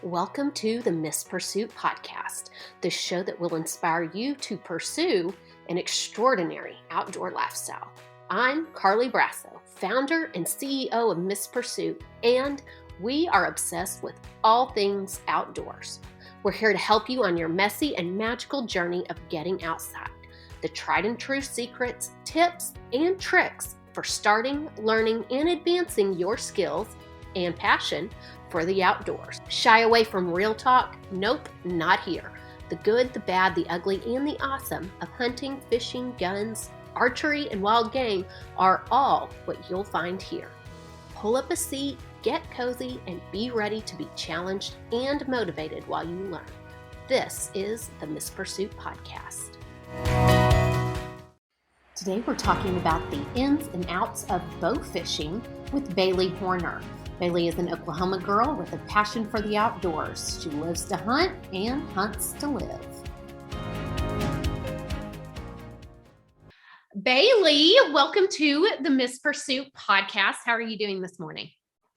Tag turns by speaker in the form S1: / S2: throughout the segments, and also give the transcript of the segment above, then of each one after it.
S1: Welcome to the Miss Pursuit podcast, the show that will inspire you to pursue an extraordinary outdoor lifestyle. I'm Carly Brasso, founder and CEO of Miss Pursuit, and we are obsessed with all things outdoors. We're here to help you on your messy and magical journey of getting outside. The tried and true secrets, tips, and tricks for starting, learning, and advancing your skills and passion for the outdoors. Shy away from real talk? Nope, not here. The good, the bad, the ugly, and the awesome of hunting, fishing, guns, archery, and wild game are all what you'll find here. Pull up a seat, get cozy, and be ready to be challenged and motivated while you learn. This is the Miss Pursuit podcast. Today we're talking about the ins and outs of bow fishing with Baylee Horner. Baylee is an Oklahoma girl with a passion for the outdoors. She lives to hunt and hunts to live. Baylee, welcome to the Miss Pursuit podcast. How are you doing this morning?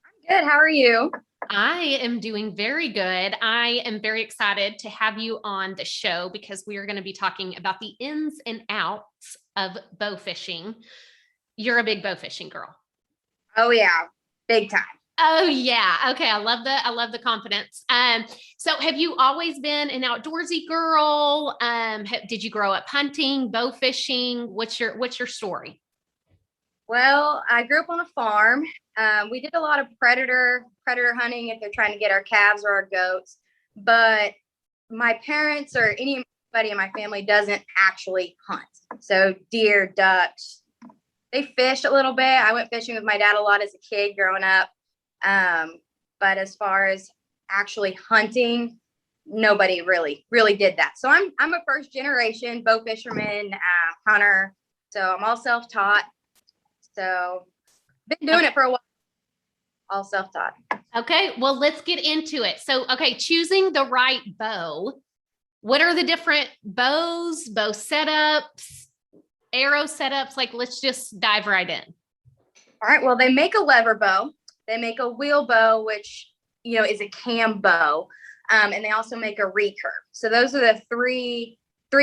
S2: I'm good. How are you?
S1: I am doing very good. I am very excited to have you on the show because we are going to be talking about the ins and outs of bow fishing. You're a big bow fishing girl.
S2: Oh yeah, big time.
S1: Oh yeah. Okay. I love the confidence. So have you always been an outdoorsy girl? Did you grow up hunting, bow fishing? What's your story?
S2: Well, I grew up on a farm. We did a lot of predator hunting if they're trying to get our calves or our goats, but my parents or anybody in my family doesn't actually hunt. So deer, ducks, they fish a little bit. I went fishing with my dad a lot as a kid growing up. But as far as actually hunting, nobody really did that. So I'm a first generation bow fisherman, hunter. So I'm all self-taught. So been doing it for a while, all self-taught.
S1: Okay. Well, let's get into it. So, okay. Choosing the right bow. What are the different bows, bow setups, arrow setups? Like, let's just dive right in.
S2: All right. Well, they make a lever bow. They make a wheel bow, which, is a cam bow. And they also make a recurve. So those are the three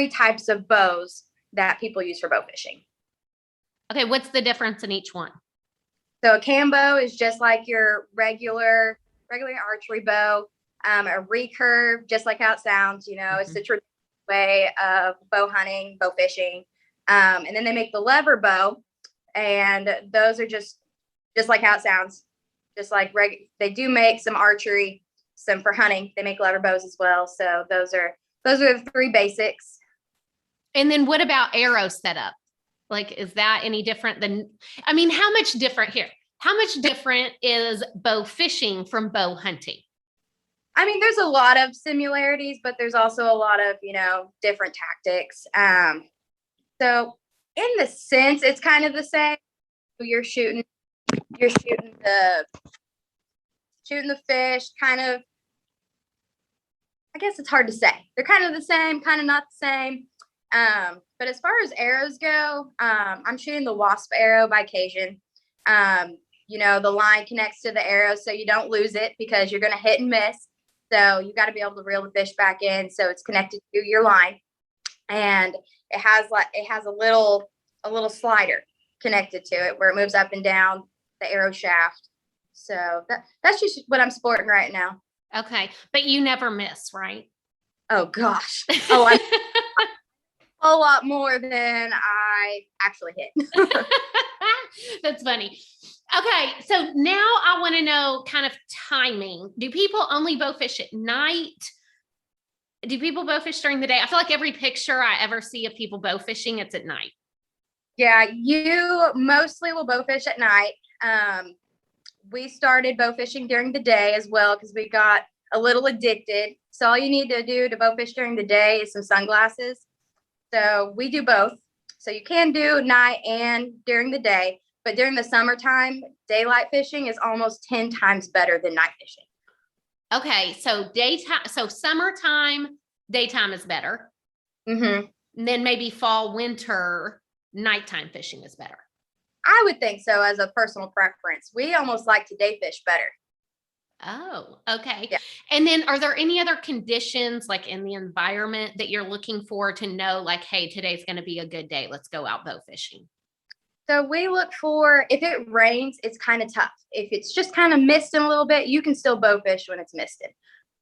S2: types of bows that people use for bow fishing.
S1: Okay. What's the difference in each one?
S2: So a cam bow is just like your regular archery bow. A recurve, just like how it sounds, it's the traditional way of bow hunting, bow fishing. And then they make the lever bow, and those are just like how it sounds. Just like they do make some archery, some for hunting. They make lever bows as well. So those are the three basics.
S1: And then what about arrow setup? Like, is that any different than, how much different here? How much different is bow fishing from bow hunting?
S2: There's a lot of similarities, but there's also a lot of, different tactics. So in the sense, it's kind of the same. You're shooting the fish, kind of. I guess it's hard to say. They're kind of the same, kind of not the same. But as far as arrows go, I'm shooting the Wasp Arrow by Cajun. The line connects to the arrow, so you don't lose it because you're going to hit and miss. So you got to be able to reel the fish back in, so it's connected to your line, and it has a little slider connected to it where it moves up and down the arrow shaft. So that's just what I'm sporting right now.
S1: Okay, but you never miss, right?
S2: Oh gosh. Oh, I a lot more than I actually hit.
S1: That's funny. Okay, so now I want to know kind of timing. Do people only bow fish at night? Do people bow fish during the day? I feel like every picture I ever see of people bow fishing, it's at night.
S2: Yeah, you mostly will bow fish at night. We started bow fishing during the day as well because we got a little addicted. So all you need to do to bow fish during the day is some sunglasses. So we do both. So you can do night and during the day. But during the summertime, daylight fishing is almost 10 times better than night fishing.
S1: Okay, so summertime, daytime is better.
S2: Mm-hmm.
S1: And then maybe fall, winter, nighttime fishing is better.
S2: I would think so as a personal preference. We almost like to day fish better.
S1: Oh, okay.
S2: Yeah.
S1: And then are there any other conditions like in the environment that you're looking for to know like, hey, today's going to be a good day. Let's go out bow fishing.
S2: So we look for, if it rains, it's kind of tough. If it's just kind of misting a little bit, you can still bow fish when it's misted.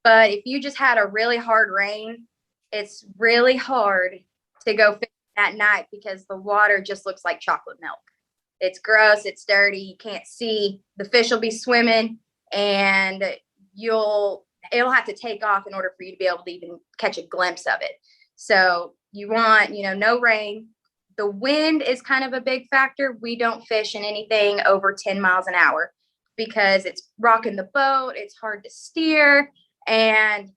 S2: But if you just had a really hard rain, it's really hard to go fish at night because the water just looks like chocolate milk. It's gross, it's dirty, you can't see. The fish will be swimming and it'll have to take off in order for you to be able to even catch a glimpse of it. So you want, no rain. The wind is kind of a big factor. We don't fish in anything over 10 miles an hour because it's rocking the boat. It's hard to steer. And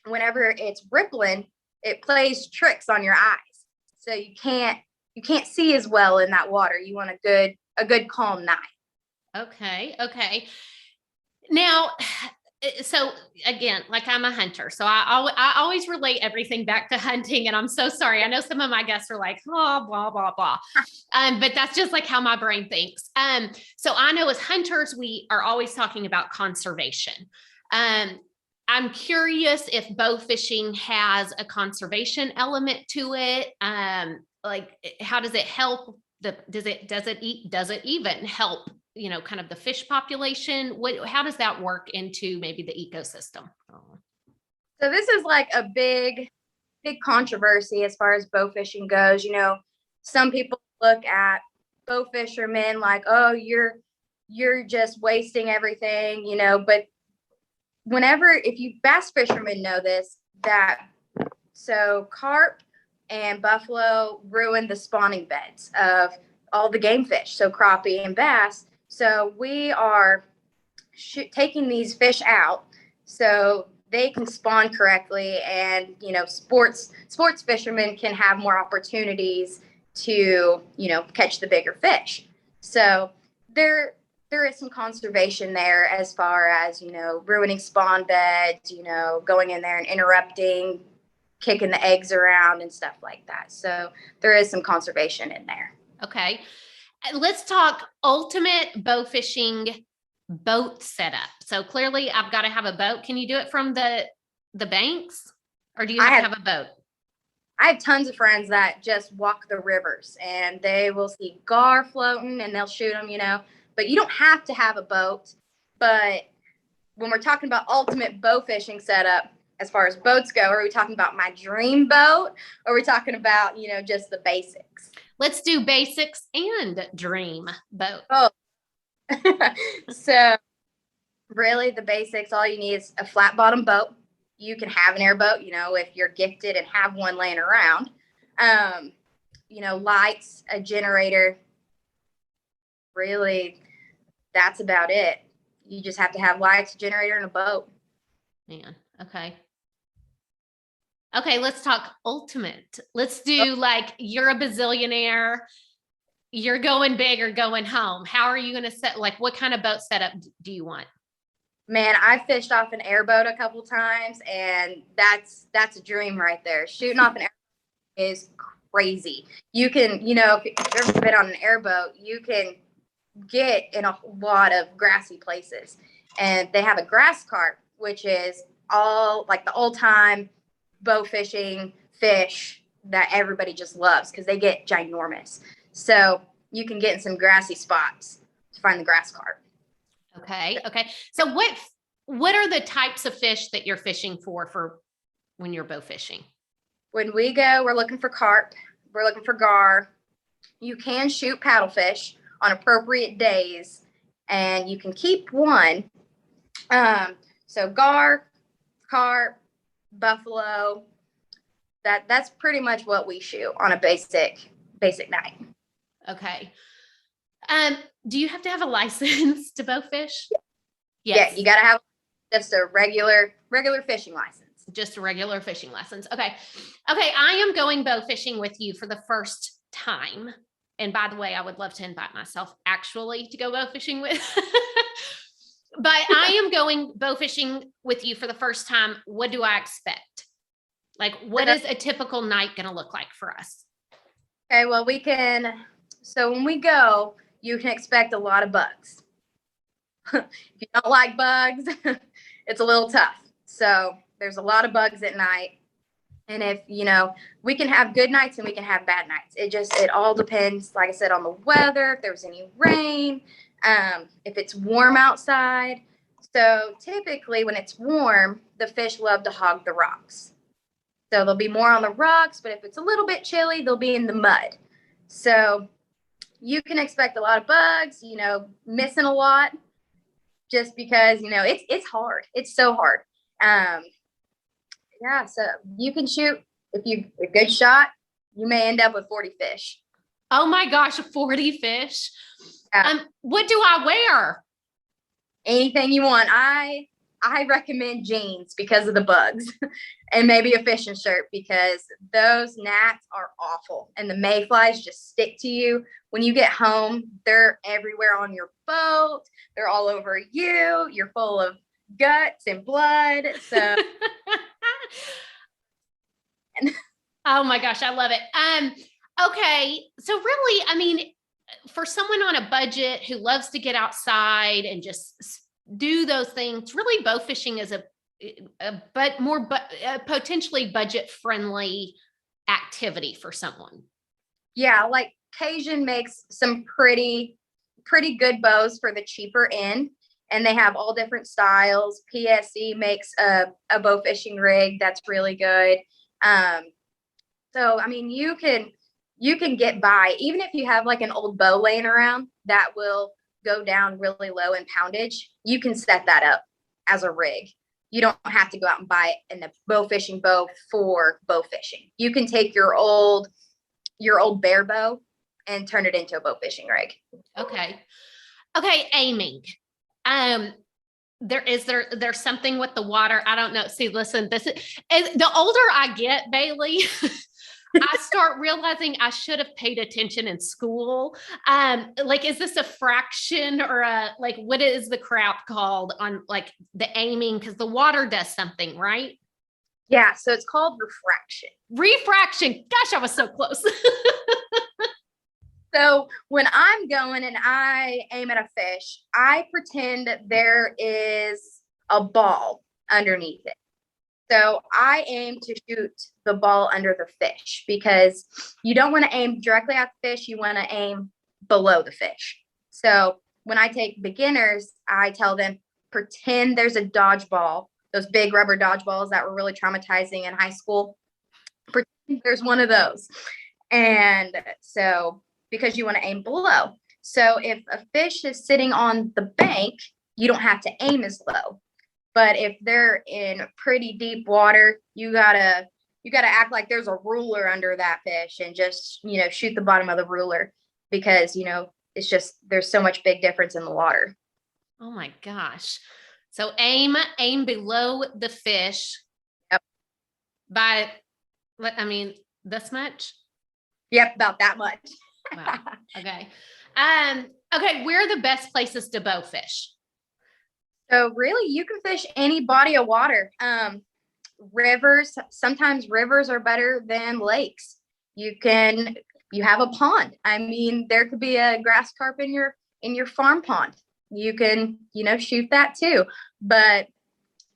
S2: whenever it's rippling, it plays tricks on your eyes. So you can't see as well in that water. You want a good calm night.
S1: Okay. Okay. Now, so again, like I'm a hunter, so I always relate everything back to hunting, and I'm so sorry. I know some of my guests are like, oh, blah, blah, blah. But that's just like how my brain thinks. So I know as hunters, we are always talking about conservation. I'm curious if bow fishing has a conservation element to it. Like how does it help does it even help kind of the fish population? How does that work into maybe the ecosystem?
S2: So this is like a big controversy as far as bow fishing goes. Some people look at bow fishermen like, oh, you're just wasting everything, but if you bass fishermen know this, that so carp and buffalo ruin the spawning beds of all the game fish, so crappie and bass. So we are taking these fish out so they can spawn correctly, and sports fishermen can have more opportunities to catch the bigger fish. So there is some conservation there as far as ruining spawn beds, going in there and interrupting, kicking the eggs around and stuff like that. So there is some conservation in there.
S1: Okay. Let's talk ultimate bow fishing boat setup. So clearly I've got to have a boat. Can you do it from the banks, or do you have to have a boat?
S2: I have tons of friends that just walk the rivers and they will see gar floating and they'll shoot them, but you don't have to have a boat. But when we're talking about ultimate bow fishing setup, as far as boats go, are we talking about my dream boat, or are we talking about, just the basics?
S1: Let's do basics and dream boat.
S2: Oh, so really the basics, all you need is a flat bottom boat. You can have an airboat, if you're gifted and have one laying around. Lights, a generator. Really, that's about it. You just have to have lights, a generator, and a boat.
S1: Man, okay. Okay, let's talk ultimate. Let's do like you're a bazillionaire, you're going big or going home. How are you going to set, like what kind of boat setup do you want?
S2: Man, I fished off an airboat a couple times, and that's a dream right there. Shooting off an airboat is crazy. You can, if you've ever been on an airboat, you can get in a lot of grassy places. And they have a grass carp, which is all like the old time bow fishing fish that everybody just loves because they get ginormous. So you can get in some grassy spots to find the grass carp.
S1: Okay. So what are the types of fish that you're fishing for when you're bow fishing?
S2: When we go, we're looking for carp. We're looking for gar. You can shoot paddlefish on appropriate days, and you can keep one. So gar, carp, buffalo. That's pretty much what we shoot on a basic night.
S1: Okay. Do you have to have a license to bow fish?
S2: Yes. Yeah, you got to have just a regular fishing license.
S1: Just a regular fishing license. Okay. I am going bow fishing with you for the first time. And by the way, I would love to invite myself actually to go bow fishing with. But I am going bow fishing with you for the first time. What do I expect? Like, what is a typical night going to look like for us?
S2: Okay, well, so when we go, you can expect a lot of bugs. if you don't like bugs, it's a little tough. So there's a lot of bugs at night. And if, we can have good nights and we can have bad nights. It all depends, like I said, on the weather, if there's any rain, if it's warm outside. So typically when it's warm, the fish love to hog the rocks. So they'll be more on the rocks, but if it's a little bit chilly, they'll be in the mud. So you can expect a lot of bugs, missing a lot just because, it's hard. It's so hard. Yeah, so you can shoot, if you a good shot, you may end up with 40 fish.
S1: Oh my gosh, 40 fish.
S2: Yeah.
S1: What do I wear?
S2: Anything you want. I recommend jeans because of the bugs and maybe a fishing shirt because those gnats are awful and the mayflies just stick to you. When you get home, they're everywhere on your boat. They're all over you. You're full of guts and blood. So
S1: oh my gosh, I love it. Okay. So really, I mean, for someone on a budget who loves to get outside and just do those things, really bow fishing is a potentially budget friendly activity for someone.
S2: Yeah. Like Cajun makes some pretty good bows for the cheaper end. And they have all different styles. PSE makes a bow fishing rig that's really good. So, I mean, you can get by, even if you have like an old bow laying around that will go down really low in poundage, you can set that up as a rig. You don't have to go out and buy it in the bow fishing bow for bow fishing. You can take your old bear bow and turn it into a bow fishing rig.
S1: Okay, aiming. There's something with the water. I don't know. See, listen, the older I get, Baylee, I start realizing I should have paid attention in school. Like, is this a fraction or what is the crap called on like the aiming? Because the water does something, right?
S2: Yeah. So it's called refraction.
S1: Refraction. Gosh, I was so close.
S2: So when I'm going and I aim at a fish, I pretend that there is a ball underneath it. So I aim to shoot the ball under the fish because you don't want to aim directly at the fish. You want to aim below the fish. So when I take beginners, I tell them, pretend there's a dodgeball, those big rubber dodgeballs that were really traumatizing in high school. Pretend there's one of those. And so because you want to aim below. So if a fish is sitting on the bank, you don't have to aim as low. But if they're in pretty deep water, you gotta act like there's a ruler under that fish and just, shoot the bottom of the ruler because, it's just, there's so much big difference in the water.
S1: Oh my gosh. So aim below the fish.
S2: Yep.
S1: This much?
S2: Yep. About that much.
S1: Wow. Okay. Okay. Where are the best places to bow fish?
S2: So really you can fish any body of water. Rivers, sometimes rivers are better than lakes. You have a pond. I mean, there could be a grass carp in your farm pond. You can, shoot that too. But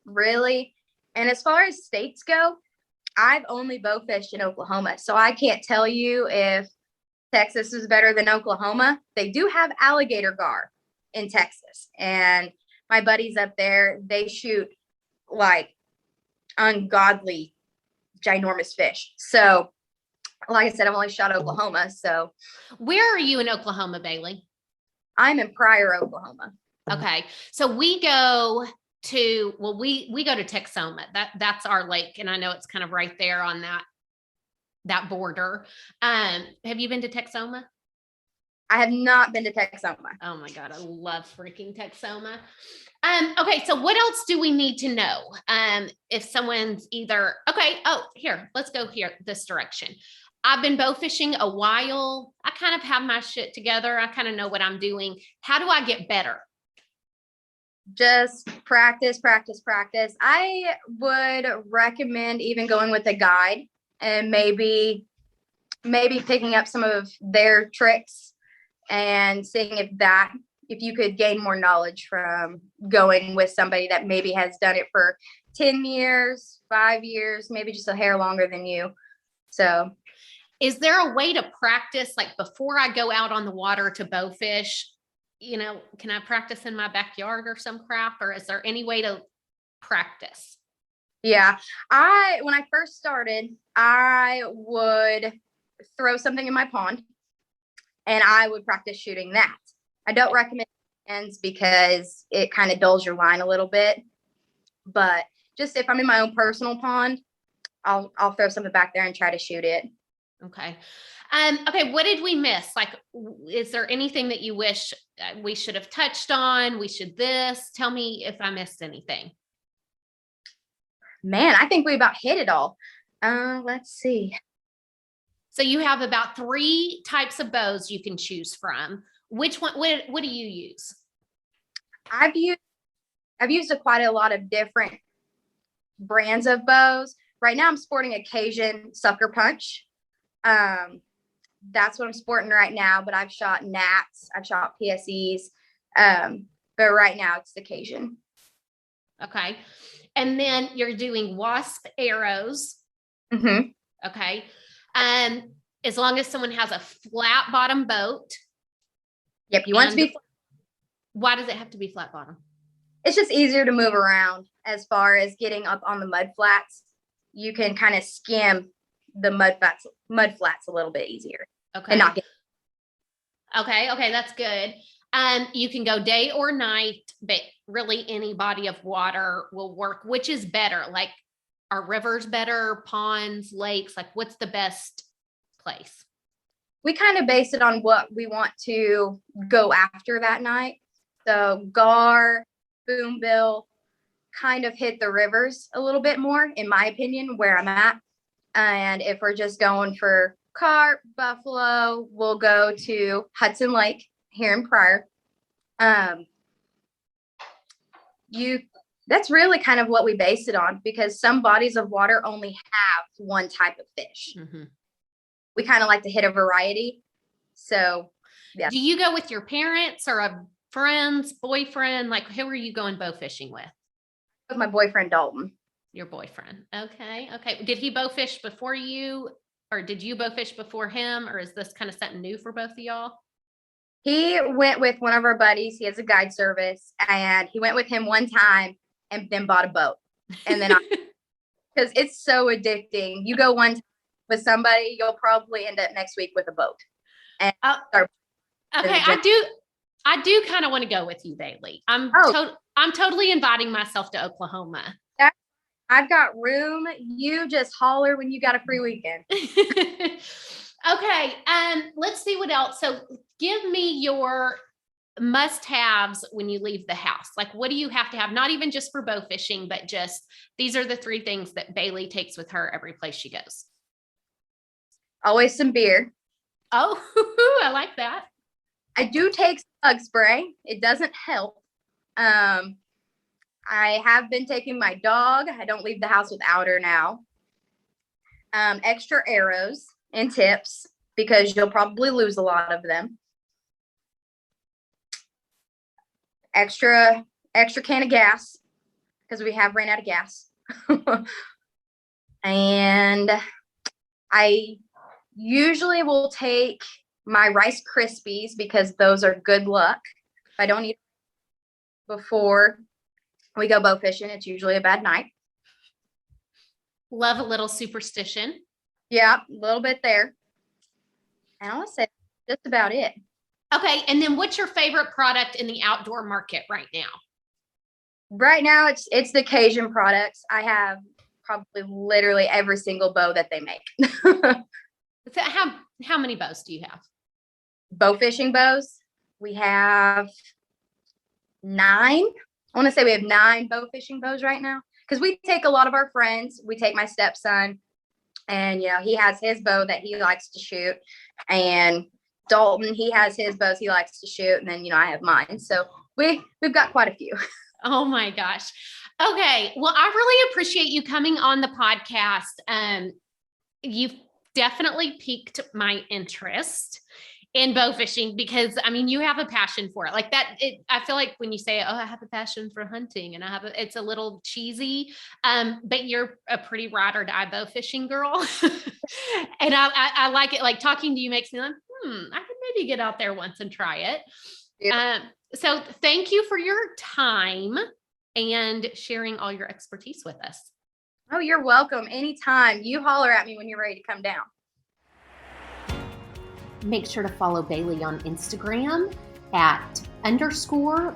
S2: really, and as far as states go, I've only bow fished in Oklahoma. So I can't tell you if Texas is better than Oklahoma. They do have alligator gar in Texas. And my buddies up there, they shoot like ungodly, ginormous fish. So like I said, I've only shot Oklahoma. So
S1: where are you in Oklahoma, Baylee?
S2: I'm in Pryor, Oklahoma.
S1: Okay. So we go to Texoma. That's our lake. And I know it's kind of right there on that border. Have you been to Texoma?
S2: I have not been to Texoma.
S1: Oh my God. I love freaking Texoma. Okay. So what else do we need to know? If someone's let's go here, this direction. I've been bow fishing a while. I kind of have my shit together. I kind of know what I'm doing. How do I get better?
S2: Just practice. I would recommend even going with a guide and maybe picking up some of their tricks and seeing if that if you could gain more knowledge from going with somebody that maybe has done it for 10 years, 5 years, maybe just a hair longer than you. So
S1: is there a way to practice, like before I go out on the water to bowfish, can I practice in my backyard or some crap, or is there any way to practice?
S2: Yeah, when I first started, I would throw something in my pond and I would practice shooting that. I don't recommend ends because it kind of dulls your line a little bit, but just if I'm in my own personal pond, I'll throw something back there and try to shoot it.
S1: Okay. Okay. What did we miss? Like, is there anything that you wish we should have touched on? Tell me if I missed anything.
S2: Man, I think we about hit it all. Let's see.
S1: So you have about 3 types of bows you can choose from. Which one, what do you use?
S2: I've used quite a lot of different brands of bows. Right now I'm sporting a Cajun sucker punch. That's what I'm sporting right now, but I've shot gnats, I've shot PSEs. But right now it's the Cajun.
S1: Okay. And then you're doing Wasp Arrows.
S2: Mm-hmm.
S1: Okay. As long as someone has a flat bottom boat.
S2: Yep. You want it to be flat.
S1: Why does it have to be flat bottom?
S2: It's just easier to move around as far as getting up on the mud flats. You can kind of skim the mud flats a little bit easier.
S1: Okay.
S2: And not get.
S1: Okay. That's good. You can go day or night, but really any body of water will work. Which is better? Like, are rivers better, ponds, lakes? Like, what's the best place?
S2: We kind of base it on what we want to go after that night. So gar, boombill kind of hit the rivers a little bit more, in my opinion, where I'm at. And if we're just going for carp, buffalo, we'll go to Hudson Lake here in Pryor. That's really kind of what we base it on, because some bodies of water only have one type of fish.
S1: Mm-hmm.
S2: We kind of like to hit a variety. So, yeah.
S1: Do you go with your parents or a friend's boyfriend? Like, who are you going bow fishing with?
S2: With my boyfriend, Dalton.
S1: Your boyfriend. Okay. Did he bow fish before you, or did you bow fish before him, or is this kind of something new for both of y'all?
S2: He went with one of our buddies. He has a guide service, and he went with him one time and then bought a boat. And then because it's so addicting. You go one time with somebody, you'll probably end up next week with a boat. And
S1: okay, I do kind of want to go with you, Baylee. I'm totally inviting myself to Oklahoma.
S2: I've got room. You just holler when you got a free weekend.
S1: Okay. Let's see what else. So give me your must-haves when you leave the house. Like, what do you have to have? Not even just for bow fishing, but just these are the 3 things that Baylee takes with her every place she goes.
S2: Always some beer.
S1: Oh, I like that.
S2: I do take bug spray. It doesn't help. I have been taking my dog. I don't leave the house without her now. Extra arrows and tips, because you'll probably lose a lot of them. Extra can of gas, because we have ran out of gas. And I usually will take my Rice Krispies, because those are good luck. If I don't eat before we go bow fishing, it's usually a bad night.
S1: Love a little superstition.
S2: Yeah, a little bit there. And I want to say just about it.
S1: Okay. And then what's your favorite product in the outdoor market right now?
S2: Right now, it's the Cajun products. I have probably literally every single bow that they make.
S1: So how many bows do you have?
S2: Bow fishing bows. We have 9. I want to say we have 9 bow fishing bows right now, because we take a lot of our friends. We take my stepson, and he has his bow that he likes to shoot, and Dalton, he has his bows he likes to shoot, and then I have mine. So we've got quite a few.
S1: Oh my gosh. Okay. Well, I really appreciate you coming on the podcast. You've definitely piqued my interest in bow fishing, because I mean, you have a passion for it like that. I feel like when you say, oh, I have a passion for hunting and it's a little cheesy. But you're a pretty ride or die bow fishing girl. And I like it. Like talking to you makes me like, I could maybe get out there once and try it.
S2: Yeah.
S1: So thank you for your time and sharing all your expertise with us.
S2: Oh, you're welcome. Anytime. You holler at me when you're ready to come down.
S1: Make sure to follow Baylee on Instagram at _BAYLEE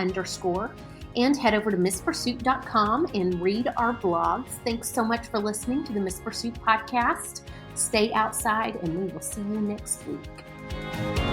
S1: _HORNER_ and head over to misspursuit.com and read our blogs. Thanks so much for listening to the Miss Pursuit podcast. Stay outside and we will see you next week.